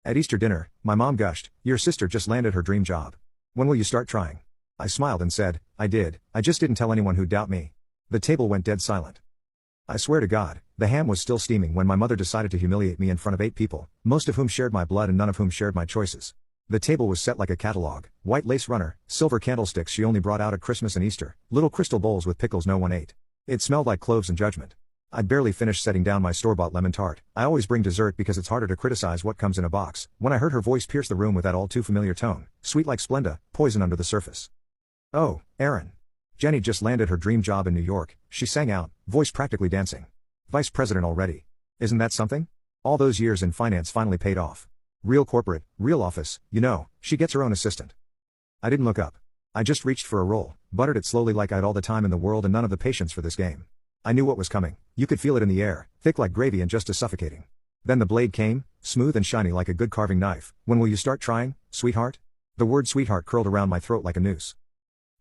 At Easter dinner, my mom gushed, "Your sister just landed her dream job. When will you start trying?" I smiled and said, "I did, I just didn't tell anyone who'd doubt me." The table went dead silent. I swear to God, the ham was still steaming when my mother decided to humiliate me in front of 8 people, most of whom shared my blood and none of whom shared my choices. The table was set like a catalog, white lace runner, silver candlesticks she only brought out at Christmas and Easter, little crystal bowls with pickles no one ate. It smelled like cloves and judgment. I'd barely finished setting down my store-bought lemon tart. I always bring dessert because it's harder to criticize what comes in a box, when I heard her voice pierce the room with that all-too-familiar tone, sweet like Splenda, poison under the surface. "Oh, Aaron. Jenny just landed her dream job in New York," she sang out, voice practically dancing. "Vice president already. Isn't that something? All those years in finance finally paid off. Real corporate, real office, you know, she gets her own assistant." I didn't look up. I just reached for a roll, buttered it slowly like I had all the time in the world and none of the patience for this game. I knew what was coming. You could feel it in the air, thick like gravy and just as suffocating. Then the blade came, smooth and shiny like a good carving knife. "When will you start trying, sweetheart?" The word sweetheart curled around my throat like a noose.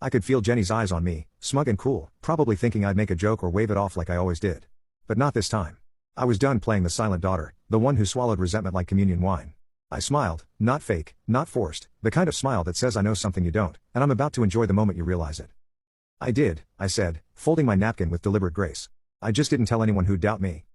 I could feel Jenny's eyes on me, smug and cool, probably thinking I'd make a joke or wave it off like I always did. But not this time. I was done playing the silent daughter, the one who swallowed resentment like communion wine. I smiled, not fake, not forced, the kind of smile that says I know something you don't, and I'm about to enjoy the moment you realize it. "I did," I said, folding my napkin with deliberate grace. "I just didn't tell anyone who'd doubt me."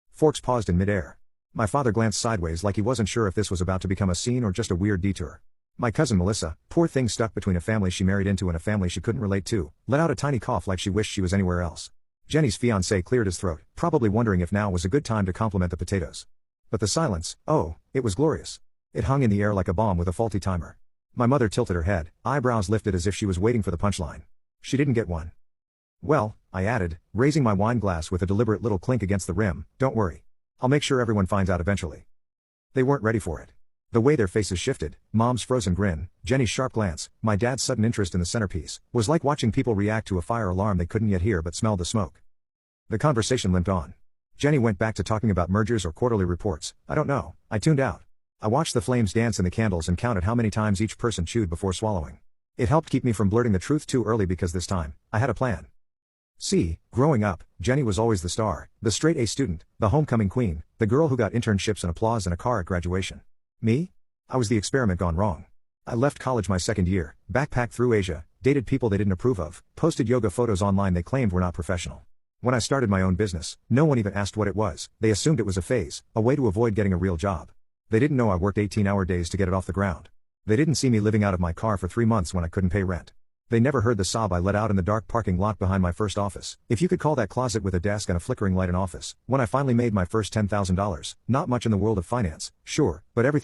Forks paused in midair. My father glanced sideways like he wasn't sure if this was about to become a scene or just a weird detour. My cousin Melissa, poor thing stuck between a family she married into and a family she couldn't relate to, let out a tiny cough like she wished she was anywhere else. Jenny's fiancé cleared his throat, probably wondering if now was a good time to compliment the potatoes. But the silence, oh, it was glorious. It hung in the air like a bomb with a faulty timer. My mother tilted her head, eyebrows lifted as if she was waiting for the punchline. She didn't get one. "Well," I added, raising my wine glass with a deliberate little clink against the rim, "don't worry. I'll make sure everyone finds out eventually." They weren't ready for it. The way their faces shifted, Mom's frozen grin, Jenny's sharp glance, my dad's sudden interest in the centerpiece, was like watching people react to a fire alarm they couldn't yet hear but smelled the smoke. The conversation limped on. Jenny went back to talking about mergers or quarterly reports. I don't know. I tuned out. I watched the flames dance in the candles and counted how many times each person chewed before swallowing. It helped keep me from blurting the truth too early because this time, I had a plan. See, growing up, Jenny was always the star, the straight-A student, the homecoming queen, the girl who got internships and applause and a car at graduation. Me? I was the experiment gone wrong. I left college my second year, backpacked through Asia, dated people they didn't approve of, posted yoga photos online they claimed were not professional. When I started my own business, no one even asked what it was. They assumed it was a phase, a way to avoid getting a real job. They didn't know I worked 18-hour days to get it off the ground. They didn't see me living out of my car for 3 months when I couldn't pay rent. They never heard the sob I let out in the dark parking lot behind my first office, if you could call that closet with a desk and a flickering light an office, when I finally made my first $10,000, not much in the world of finance, sure, but everything